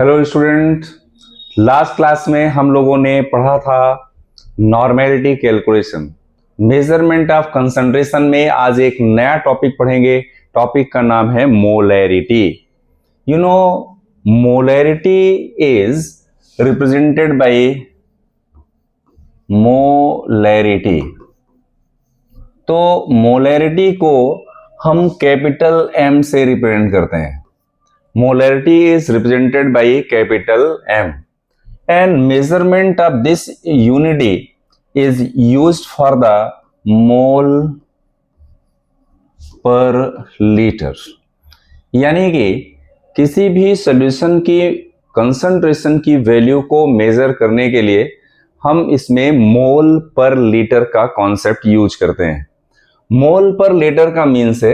Hello student. Last class में हम लोगों ने पढ़ा था normality calculation, measurement of concentration में आज एक नया टॉपिक पढ़ेंगे। टॉपिक का नाम है molarity. You know, molarity is represented by molarity. तो मोलैरिटी को हम कैपिटल एम से रिप्रेजेंट करते हैं। Molarity is represented by capital M, and measurement of this unity is used for the mole per liter। यानी कि किसी भी सॉल्यूशन की कंसंट्रेशन की वैल्यू को मेजर करने के लिए हम इसमें मोल पर लीटर का कॉन्सेप्ट यूज करते हैं। मोल पर लीटर का मीन्स है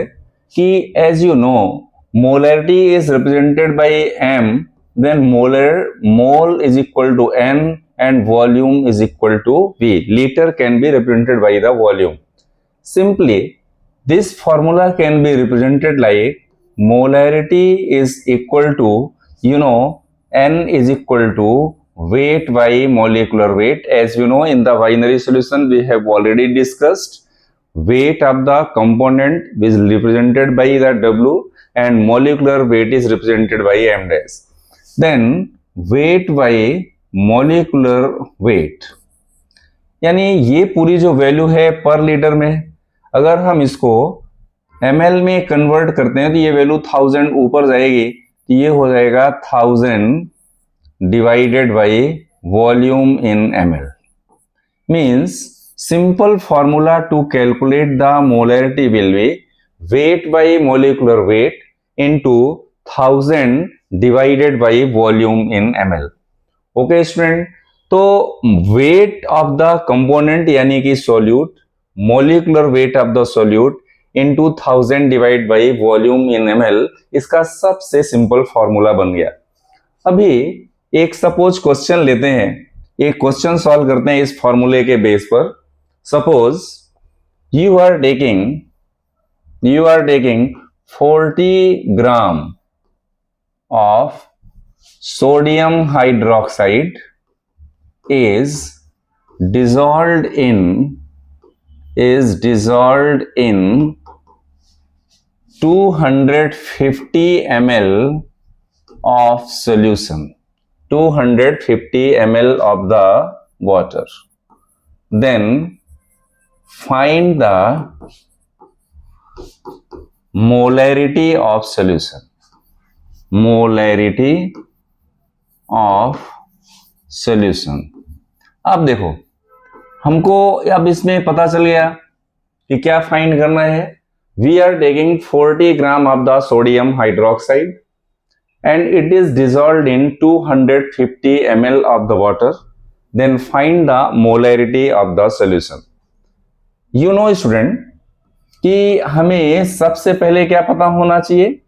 कि as you know molarity is represented by m, then mole is equal to n and volume is equal to v. Liter can be represented by the volume. Simply this formula can be represented like molarity is equal to n is equal to weight by molecular weight. As you know, in the binary solution we have already discussed weight of the component is represented by the W and molecular weight is represented by m dash. Then weight by molecular weight, यानी ये पूरी जो value है पर litre में, अगर हम इसको ml में कन्वर्ट करते हैं तो ये वैल्यू 1000 ऊपर जाएगी, तो ये हो जाएगा 1000 divided by volume in ml। Means simple formula to calculate the molarity will be weight by molecular weight into 1000 divided by volume in ml। Okay student, तो weight of the component यानी कि solute, molecular weight of the solute into 1000 divided by volume in ml, इसका सबसे simple formula बन गया। अभी एक suppose question लेते हैं, एक क्वेश्चन सॉल्व करते हैं इस फॉर्मूले के बेस पर। Suppose you are taking 40 gram of sodium hydroxide is dissolved in 250 ml of solution, 250 ml of the water. Then find the molarity of solution, molarity of solution। अब देखो, हमको अब इसमें पता चल गया कि क्या फाइंड करना है। We are taking 40 gram of the sodium hydroxide and it is dissolved in 250 ml of the water. Then find the molarity of the solution। You know student कि हमें सबसे पहले क्या पता होना चाहिए,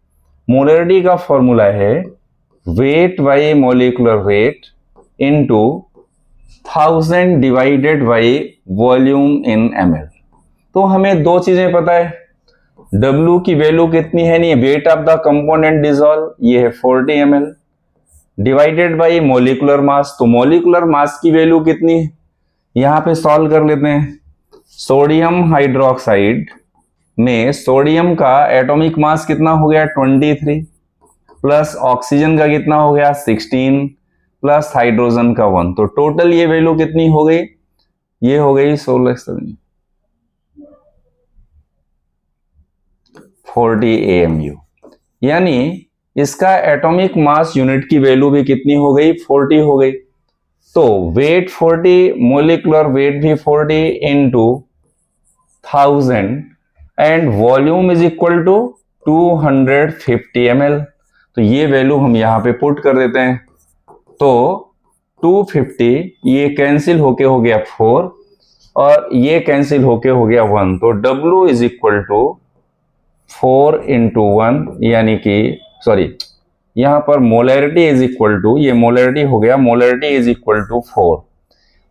मोलैरिटी का फॉर्मूला है wait by molecular weight into 1000 divided by volume in ml। तो हमें दो चीजें पता है, W की वैल्यू कितनी है, नहीं wait of the component dissolve, ये है 40 ml, divided by molecular mass, तो मोलिकुलर मास की वैल्यू कितनी है, यहां पे सॉल्व कर लेते हैं। सोडियम हाइड्रोक्साइड में सोडियम का एटॉमिक मास कितना हो गया 23, प्लस ऑक्सीजन का कितना हो गया 16, प्लस हाइड्रोजन का 1, तो टोटल ये वैल्यू कितनी हो गई, ये हो गई 40 AMU। यानी इसका एटॉमिक मास यूनिट की वैल्यू भी कितनी हो गई 40 हो गई। तो वेट 40, मोलिकुलर वेट भी 40 into 1000 and volume is equal to 250 ml। तो ये वैल्यू हम यहां पे पुट कर देते हैं, तो 250 ये कैंसिल होके हो गया 4 और ये कैंसिल होके हो गया 1, तो W is equal to 4 into 1, यानी कि सॉरी यहां पर मोलैरिटी इज इक्वल टू, ये मोलैरिटी हो गया, मोलैरिटी इज इक्वल टू 4।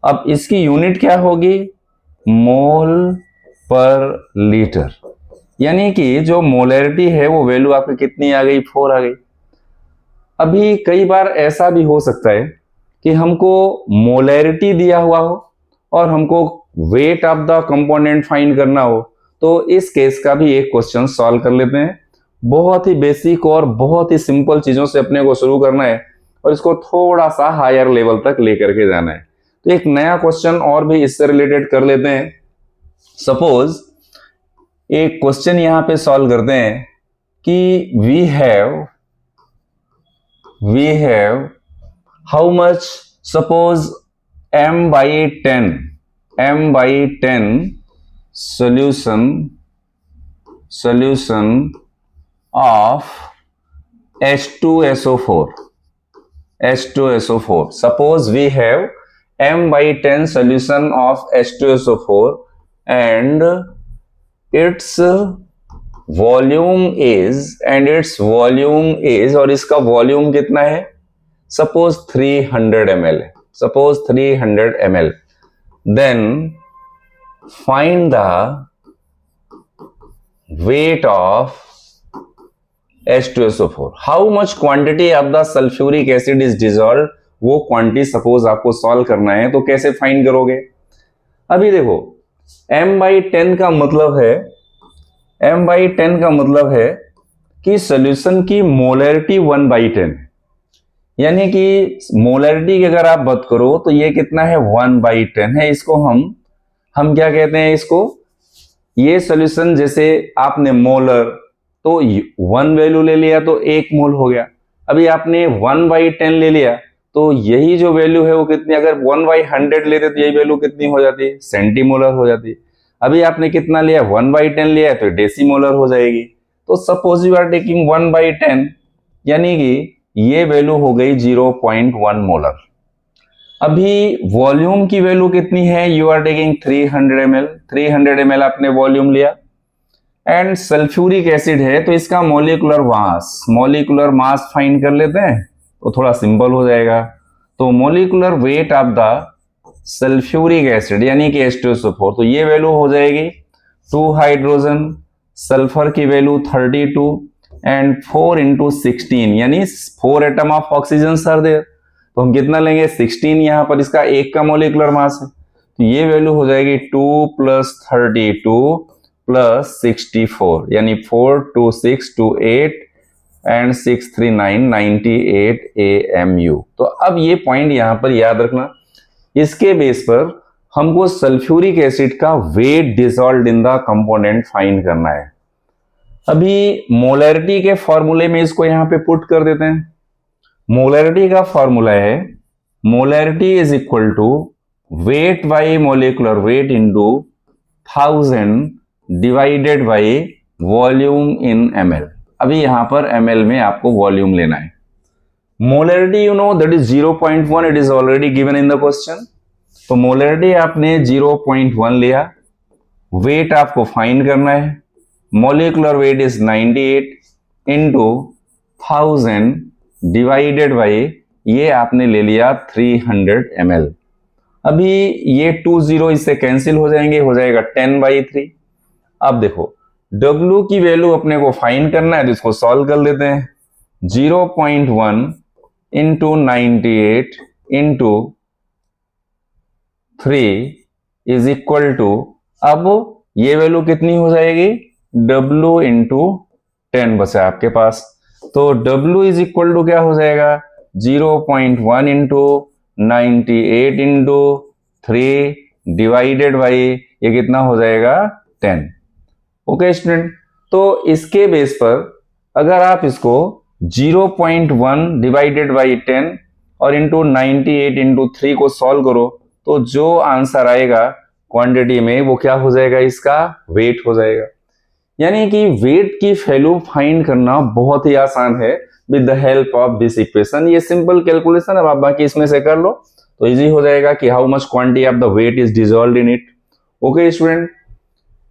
अब इसकी यूनिट क्या होगी, मोल पर लीटर, यानी कि जो मोलैरिटी है वो वैल्यू आपकी कितनी आ गई 4 आ गई। अभी कई बार ऐसा भी हो सकता है कि हमको मोलैरिटी दिया हुआ हो और हमको wait of the component find करना हो, तो इस केस का भी एक क्वेश्चन सॉल्व कर लेते हैं। बहुत ही बेसिक और बहुत ही सिंपल चीजों से अपने को शुरू करना है और इसको थोड़ा सा हायर लेवल तक लेकर के जाना है। तो एक नया क्वेश्चन और भी इससे रिलेटेड कर लेते हैं। सपोज एक क्वेश्चन यहां पे सॉल्व करते हैं कि we have how much, suppose m/10 solution of H2SO4. Suppose we have m/10 solution of H2SO4 and its volume is और इसका वॉल्यूम कितना है, सपोज 300 ml है, suppose 300 ml, then find the weight of H2SO4. How much quantity of the sulfuric acid is dissolved, वो quantity suppose आपको solve करना है, तो कैसे फाइंड करोगे। अभी देखो m/10 का मतलब है कि सॉल्यूशन की मोलैरिटी 1/10, यानी कि मोलैरिटी की अगर आप बात करो तो ये कितना है 1/10 है। इसको हम क्या कहते हैं, इसको ये सॉल्यूशन जैसे आपने मोलर तो 1 वैल्यू ले लिया तो 1 मोल हो गया। अभी आपने 1/10 ले लिया तो यही जो वैल्यू है वो कितनी, अगर 1/100 लेते तो यही वैल्यू कितनी हो जाती, सेंटीमोलर हो जाती। अभी आपने कितना लिया 1/10 लिया तो डेसीमोलर हो जाएगी। तो सपोज यू आर टेकिंग 1/10 यानी कि ये वैल्यू हो गई 0.1 मोलर। अभी वॉल्यूम की वैल्यू कितनी है, यू आर टेकिंग 300 ml आपने वॉल्यूम लिया एंड सल्फ्यूरिक एसिड है तो इसका मॉलिक्यूलर मास फाइंड कर लेते हैं तो थोड़ा सिंपल हो जाएगा। तो molecular weight of the sulphuric acid यानी कि H2SO4, तो ये वैल्यू हो जाएगी 2 हाइड्रोजन, सल्फर की वैल्यू 32 एंड 4 × 16 यानी 4 atom of oxygen sir there, तो हम कितना लेंगे 16, यहां पर इसका एक का मॉलिक्यूलर मास है तो ये वैल्यू हो जाएगी 2 + 32 + 64 यानी 4 2 6 2 8 एंड 6 3 9 98 AMU। तो अब ये पॉइंट यहां पर याद रखना, इसके बेस पर हमको सल्फ्यूरिक एसिड का weight dissolved in the component find करना है। अभी मोलैरिटी के फॉर्मूले में इसको यहां पे पुट कर देते हैं। मोलैरिटी का फॉर्मूला है molarity is equal to weight by molecular weight into 1000 divided by volume in ml। अभी यहां पर ml में आपको वॉल्यूम लेना है। Molarity you know that is 0.1, it is already given in the question. तो मोलैरिटी आपने 0.1 लिया, वेट आपको फाइंड करना है, molecular weight is 98 into 1000 divided by ये आपने ले लिया 300 ml। अभी ये 20 इससे कैंसिल हो जाएंगे, हो जाएगा 10/3। अब देखो W की वैल्यू अपने को फाइंड करना है तो इसको सॉल्व कर लेते हैं। 0.1 into 98 into 3 is equal to, अब ये वैल्यू कितनी हो जाएगी W इंटू 10 बचा आपके पास, तो W इज इक्वल टू क्या हो जाएगा 0.1 इंटू 98 इंटू 3 डिवाइडेड बाई ये कितना हो जाएगा 10। ओके स्टूडेंट, तो इसके बेस पर अगर आप इसको 0.1 डिवाइडेड बाई 10 और इंटू 98 इंटू 3 को सॉल्व करो तो जो आंसर आएगा क्वांटिटी में वो क्या हो जाएगा, इसका वेट हो जाएगा। यानी कि वेट की वैल्यू फाइंड करना बहुत ही आसान है with the help of this equation. ये सिंपल कैलकुलेशन, अब आप बाकी इसमें से कर लो तो इजी हो जाएगा कि how much quantity of the weight is dissolved in it. Okay student,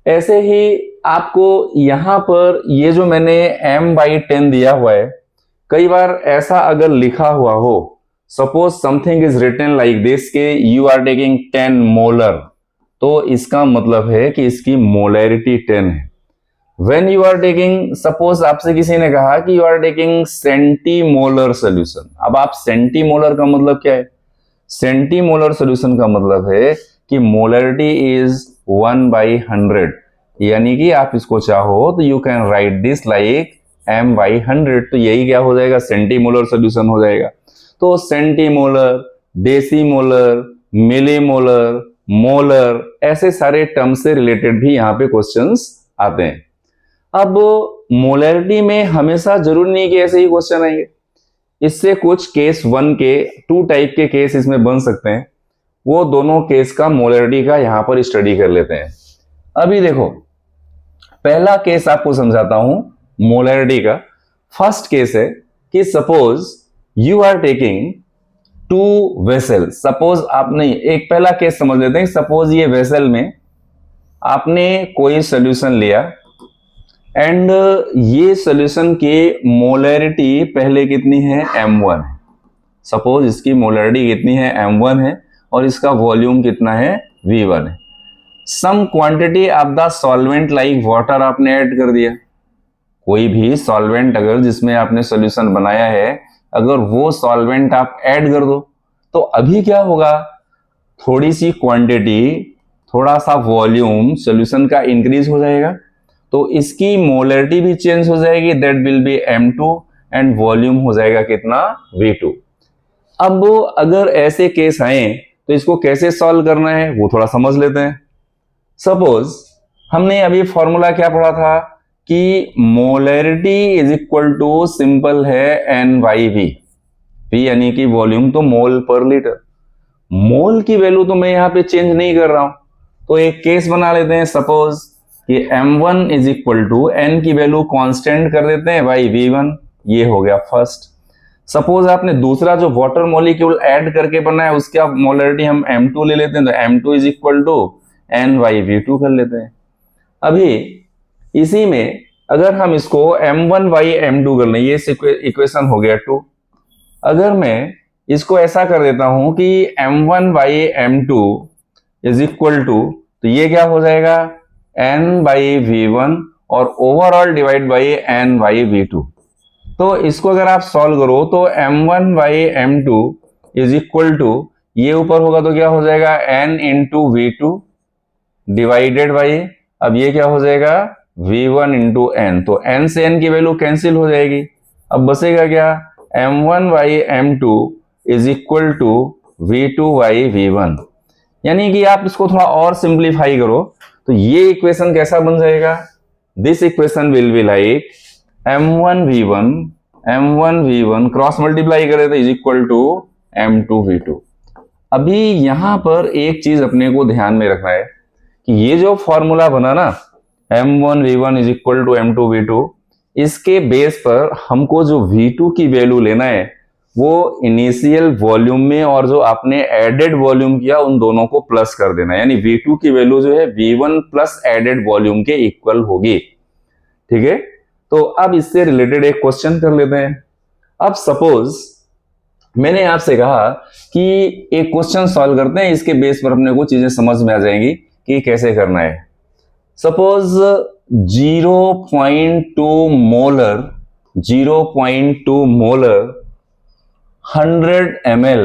ऐसे ही आपको यहां पर ये जो मैंने m/10 दिया हुआ है, कई बार ऐसा अगर लिखा हुआ हो, suppose something is written like this के यू आर टेकिंग 10 मोलर, तो इसका मतलब है कि इसकी मोलैरिटी 10 है। When you are taking, suppose आपसे किसी ने कहा कि you are taking centimolar solution. अब आप सेंटीमोलर का मतलब क्या है? सेंटीमोलर सोल्यूशन का मतलब है कि मोलरिटी इज 1/100, यानी कि आप इसको चाहो तो you can write this like m/100। तो यही क्या हो जाएगा? सेंटीमोलर सोल्यूशन हो जाएगा। तो सेंटीमोलर, डेसीमोलर, मिलीमोलर, मोलर, ऐसे सारे टर्म से रिलेटेड भी यहाँ पे क्वेश्चंस आते हैं। अब मोलरिटी में हमेशा जरूरी नहीं कि ऐसे ही क्वेश्चन आएंगे, इससे कुछ केस 1 के 2 टाइप के केस इसमें बन सकते हैं। वो दोनों केस का मोलरिटी का यहां पर स्टडी कर लेते हैं। अभी देखो, पहला केस आपको समझाता हूं मोलरिटी का। फर्स्ट केस है कि suppose you are taking 2 vessel. Suppose आपने एक पहला केस समझ लेते हैं। सपोज ये वेसल में आपने कोई सोल्यूशन लिया एंड ये सोल्यूशन की मोलरिटी पहले कितनी है? m1 है। सपोज इसकी मोलरिटी कितनी है? m1 है और इसका वॉल्यूम कितना है? v1 है। Some quantity of the solvent like water आपने ऐड कर दिया। कोई भी सॉल्वेंट अगर जिसमें आपने सॉल्यूशन बनाया है, अगर वो सॉल्वेंट आप ऐड कर दो तो अभी क्या होगा? थोड़ी सी क्वांटिटी, थोड़ा सा वॉल्यूम सॉल्यूशन का इंक्रीज हो जाएगा, तो इसकी मोलरिटी भी चेंज हो जाएगी, that will be m2 and volume हो जाएगा कितना? v2। अब अगर ऐसे केस आए तो इसको कैसे सॉल्व करना है वो थोड़ा समझ लेते हैं। सपोज हमने अभी फॉर्मूला क्या पढ़ा था कि molarity is equal to simple है n/v। v यानी कि वॉल्यूम, तो मोल पर लीटर। मोल की वैल्यू तो मैं यहां पे चेंज नहीं कर रहा हूं, तो एक केस बना लेते हैं। सपोज कि m1 is equal to n की वैल्यू कांस्टेंट कर देते हैं बाई v1। ये हो गया फर्स्ट। सपोज आपने दूसरा जो वाटर मॉलिक्यूल ऐड करके बनाया उसका मोलरिटी हम m2 ले लेते हैं, तो m2 is equal to n/v2 कर लेते हैं। अभी इसी में अगर हम इसको m1/m2 कर लें, ये इक्वेशन हो गया 2। अगर मैं इसको ऐसा कर देता हूं कि m1/m2 इज इक्वल टू, तो ये क्या हो जाएगा? n/v1 और ओवरऑल डिवाइड बाई n/v2। तो इसको अगर आप सॉल्व करो तो m1/m2 इज इक्वल टू, ये ऊपर होगा तो क्या हो जाएगा? n into v2 divided by, अब ये क्या हो जाएगा? v1 into n। तो n से n की वैल्यू कैंसिल हो जाएगी। अब बचेगा क्या? m1/m2 is equal to v2/v1। यानी कि आप इसको थोड़ा और सिंप्लीफाई करो तो ये इक्वेशन कैसा बन जाएगा? This equation will be like m1v1 cross multiply करें तो इज इक्वल टू m2v2। अभी यहां पर एक चीज अपने को ध्यान में रखना है कि ये जो फॉर्मूला बना ना m1v1 is equal to m2v2, इसके बेस पर हमको जो v2 की वैल्यू लेना है वो इनिशियल वॉल्यूम में और जो आपने एडेड वॉल्यूम किया उन दोनों को प्लस कर देना है। यानी v2 की वैल्यू जो है v1 प्लस एडेड वॉल्यूम के इक्वल होगी। ठीक है, तो अब इससे रिलेटेड एक क्वेश्चन कर लेते हैं। अब सपोज मैंने आपसे कहा कि एक क्वेश्चन सॉल्व करते हैं, इसके बेस पर अपने को चीजें समझ में आ जाएंगी कि कैसे करना है। Suppose 0.2 molar 100 ml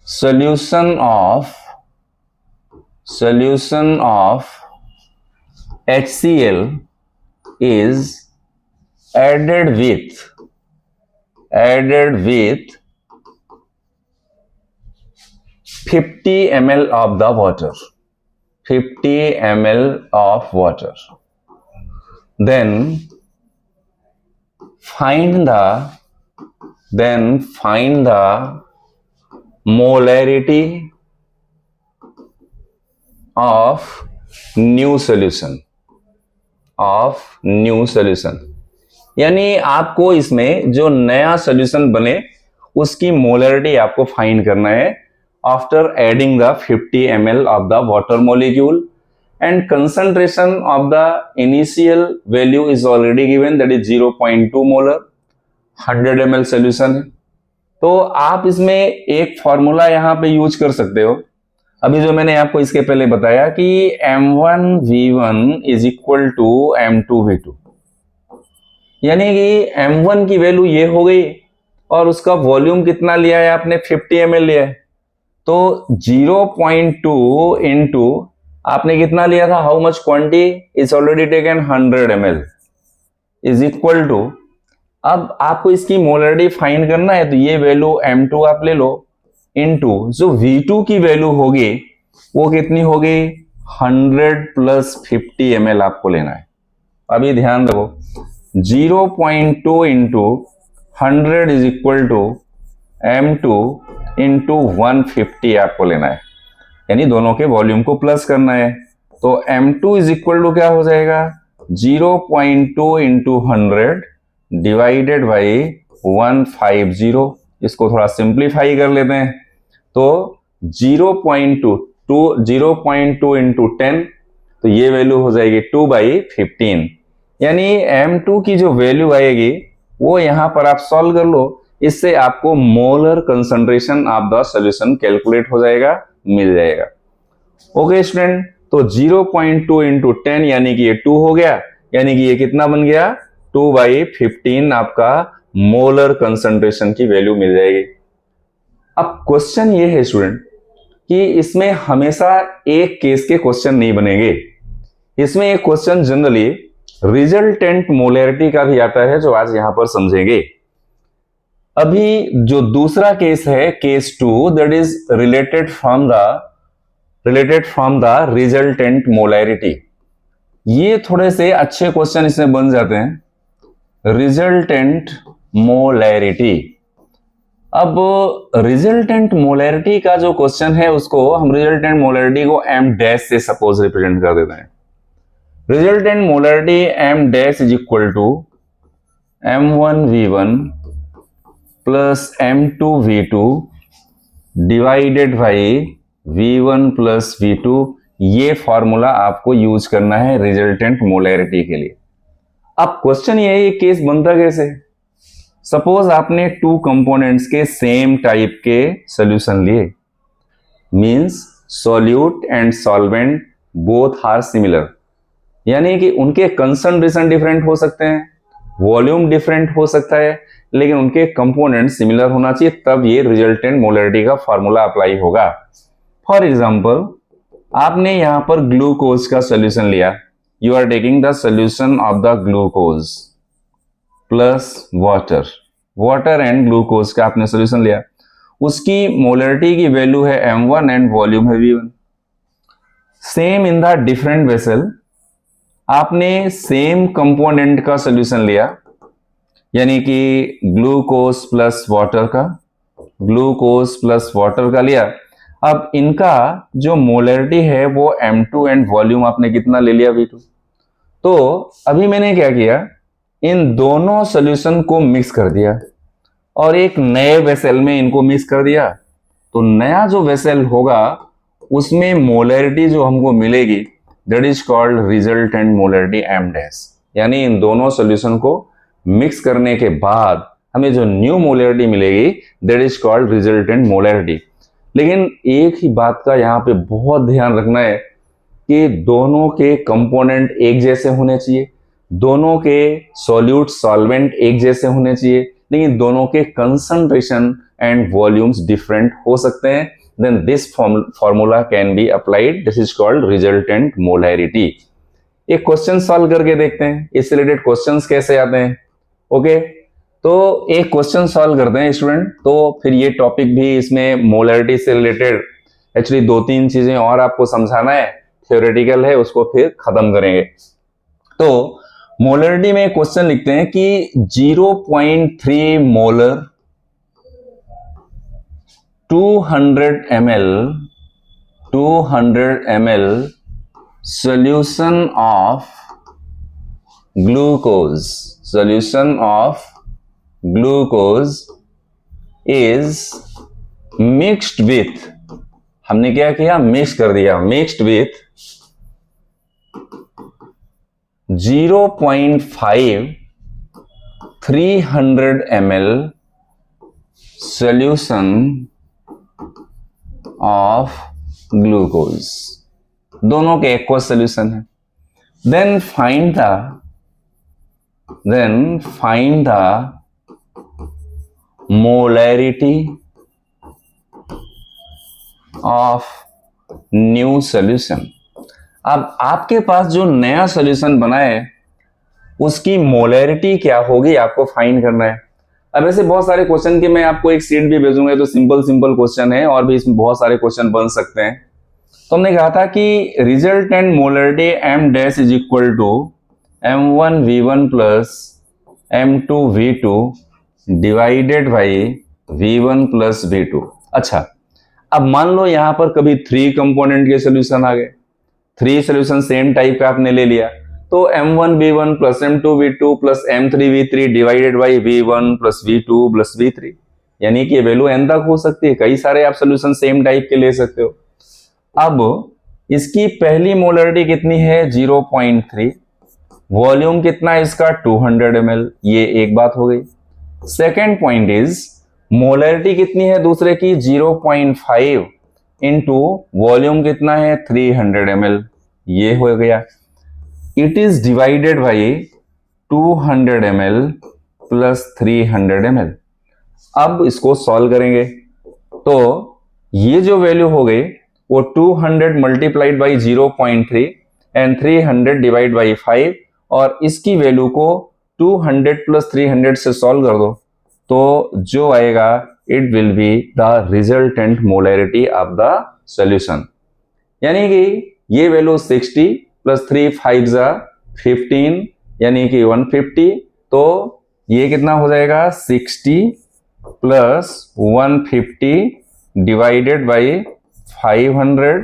solution of HCl is added with 50 ml of the water, 50 ml of water. Then find the molarity of new solution, यानी आपको इसमें जो नया सॉल्यूशन बने उसकी मोलरिटी आपको फाइंड करना है after adding the 50 ml of the water molecule and concentration of the initial value is already given, that is 0.2 molar, 100 ml solution है। तो आप इसमें एक फॉर्मूला यहां पे यूज कर सकते हो, अभी जो मैंने आपको इसके पहले बताया कि M1V1 is equal to M2V2, यानी कि M1 की वैल्यू ये हो गई और उसका वॉल्यूम कितना लिया है आपने, 50 ml लिया है। तो 0.2 इंटू आपने कितना लिया था, how much quantity is already taken 100 ml is equal to, अब आपको इसकी मोलरिटी फाइंड करना है तो ये वैल्यू M2 आप ले लो इंटू जो V2 की वैल्यू होगी वो कितनी होगी, 100 प्लस 50 ml आपको लेना है। अभी ध्यान रखो 0.2 into 100 is equal to M2 into 150 आपको लेना है, यानी दोनों के वॉल्यूम को प्लस करना है। तो M2 इज इक्वल टू क्या हो जाएगा, 0.2 इंटू 100 डिवाइडेड बाई 150। इसको थोड़ा सिंप्लीफाई कर लेते हैं तो 0.2 इंटू 10, तो ये वैल्यू हो जाएगी 2/15, यानी M2 की जो वैल्यू आएगी वो यहां पर आप सॉल्व कर लो, इससे आपको molar concentration of the solution calculate हो जाएगा, मिल जाएगा। ओके स्टूडेंट, तो 0.2 इंटू 10 यानी कि ये 2 हो गया, यानी कि ये कितना बन गया, 2/15 आपका मोलर कंसंट्रेशन की वैल्यू मिल जाएगी। अब क्वेश्चन ये है स्टूडेंट कि इसमें हमेशा एक केस के क्वेश्चन नहीं बनेंगे, इसमें एक क्वेश्चन जनरली रिजल्टेंट मोलैरिटी का भी आता है जो आज यहां पर समझेंगे। अभी जो दूसरा केस है, case 2, that is related from the resultant molarity. ये थोड़े से अच्छे क्वेश्चन इसमें बन जाते हैं। रिजल्टेंट मोलैरिटी, अब रिजल्टेंट मोलैरिटी का जो क्वेश्चन है उसको हम रिजल्टेंट मोलैरिटी को M डैश से सपोज रिप्रेजेंट कर देते हैं। Resultant molarity M dash is equal to M1V1 plus M2V2 divided by V1 plus V2। ये फॉर्मूला आपको यूज करना है रिजल्टेंट मोलैरिटी के लिए। अब क्वेश्चन ये है, ये केस बनता कैसे, सपोज आपने 2 कंपोनेंट्स के सेम टाइप के सॉल्यूशन लिए, means solute and solvent both are similar, यानी कि उनके कंसंट्रेशन डिफरेंट हो सकते हैं, वॉल्यूम डिफरेंट हो सकता है, लेकिन उनके कंपोनेंट सिमिलर होना चाहिए, तब ये रिजल्टेंट मोलैरिटी का फॉर्मूला अप्लाई होगा। फॉर एग्जांपल, आपने यहां पर ग्लूकोज का सॉल्यूशन लिया, you are taking the solution of the glucose plus water and glucose का आपने सॉल्यूशन लिया, उसकी मोलैरिटी की वैल्यू है M1 एंड वॉल्यूम है V1। Same in the different vessel, आपने सेम कंपोनेंट का सॉल्यूशन लिया, यानी कि ग्लूकोज प्लस वाटर का लिया। अब इनका जो मोलैरिटी है वो M2 एंड वॉल्यूम आपने कितना ले लिया, V2। तो अभी मैंने क्या किया, इन दोनों सॉल्यूशन को मिक्स कर दिया और एक नए वेसल में इनको मिक्स कर दिया। तो नया जो वेसल होगा उसमें मोलैरिटी जो हमको मिलेगी that is called resultant molarity M dash, यानी इन दोनों सॉल्यूशन को मिक्स करने के बाद हमें जो न्यू मोलैरिटी मिलेगी that is called resultant molarity. लेकिन एक ही बात का यहाँ पे बहुत ध्यान रखना है कि दोनों के कंपोनेंट एक जैसे होने चाहिए, दोनों के सॉल्यूट सॉल्वेंट एक जैसे होने चाहिए, लेकिन दोनों के कंसंट्रेशन एंड वॉल्यूम्स डिफरेंट हो सकते हैं, then this formula can be applied, this is called resultant molarity. एक क्वेश्चन सॉल्व करके देखते हैं इससे रिलेटेड क्वेश्चंस कैसे आते हैं। ओके, तो एक क्वेश्चन सॉल्व करते हैं स्टूडेंट, तो फिर ये टॉपिक भी इसमें मोलैरिटी से रिलेटेड एक्चुअली 2-3 चीजें और आपको समझाना है, थ्योरेटिकल है, उसको फिर खत्म करेंगे। तो मोलैरिटी में क्वेश्चन लिखते हैं कि 0.3 molar 200 ml solution of glucose is mixed with, हमने क्या किया, मिक्स कर दिया, mixed with 0.5 300 ml solution of glucose, दोनों के एक्वस सोल्यूशन है। Then find the molarity of new solution. अब आपके पास जो नया सोल्यूशन बना है उसकी मोलैरिटी क्या होगी, आपको फाइंड करना है। अब ऐसे बहुत सारे क्वेश्चन के मैं आपको एक शीट भी भेजूंगा, तो सिंपल क्वेश्चन है और भी इसमें बहुत सारे क्वेश्चन बन सकते हैं। तो हमने कहा था कि resultant molarity m dash is equal to m1v1 plus m2v2 divided by v1 plus v2। अच्छा, अब मान लो यहां पर कभी 3 कंपोनेंट के सोल्यूशन आ गए, 3 सोल्यूशन सेम टाइप का आपने ले लिया, तो m1v1 plus m2v2 plus m3v3 divided by v1 plus v2 plus v3, यानी कि वैल्यू n तक हो सकती है। कई सारे आप सोल्यूशन सेम टाइप के ले सकते हो। अब इसकी पहली मोलरिटी कितनी है 0.3, वॉल्यूम कितना है इसका 200 ml, ये एक बात हो गई। सेकेंड पॉइंट इज मोलरिटी कितनी है दूसरे की 0.5 इंटू वॉल्यूम कितना है 300 ml, ये हो गया। It is divided by 200 ml plus 300 ml। अब इसको सॉल्व करेंगे तो ये जो वैल्यू हो गई वो 200 multiplied by 0.3 and 300 divide by 5, और इसकी वैल्यू को 200 प्लस 300 से सॉल्व कर दो तो जो आएगा it will be the resultant molarity of the solution. यानी कि ये वैल्यू 60 प्लस 3 5 जा 15 यानी कि 150, तो ये कितना हो जाएगा 60 प्लस 150 डिवाइडेड बाई 500,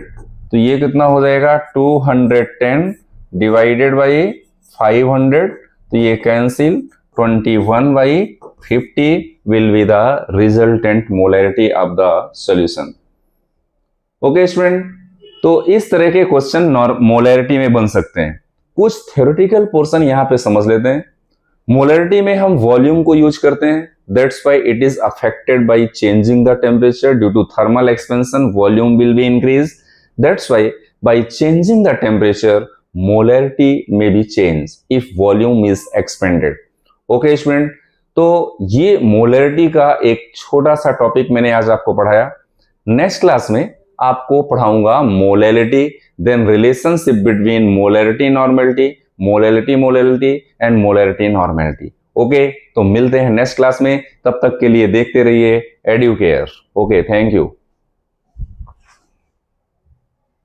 तो ये कितना हो जाएगा 210 डिवाइडेड बाई 500, तो ये cancel 21 by 50 will be the resultant molarity of the solution. Okay student, तो इस तरह के क्वेश्चन मोलैरिटी में बन सकते हैं। कुछ थ्योरेटिकल पोर्शन यहां पे समझ लेते हैं। मोलैरिटी में हम वॉल्यूम को यूज करते हैं, that's why it is affected by changing the temperature due to thermal expansion volume will be increase, that's why by changing the temperature molarity में be change if volume is expanded. Okay student, तो ये molarity का एक छोटा सा topic मैंने आज आपको पढ़ाया। नेक्स्ट क्लास में आपको पढ़ाऊंगा molarity, then relationship between molarity molarity and molarity normality. Okay, तो मिलते हैं नेक्स्ट क्लास में, तब तक के लिए देखते रहिए एड्यूकेयर। Okay, thank you.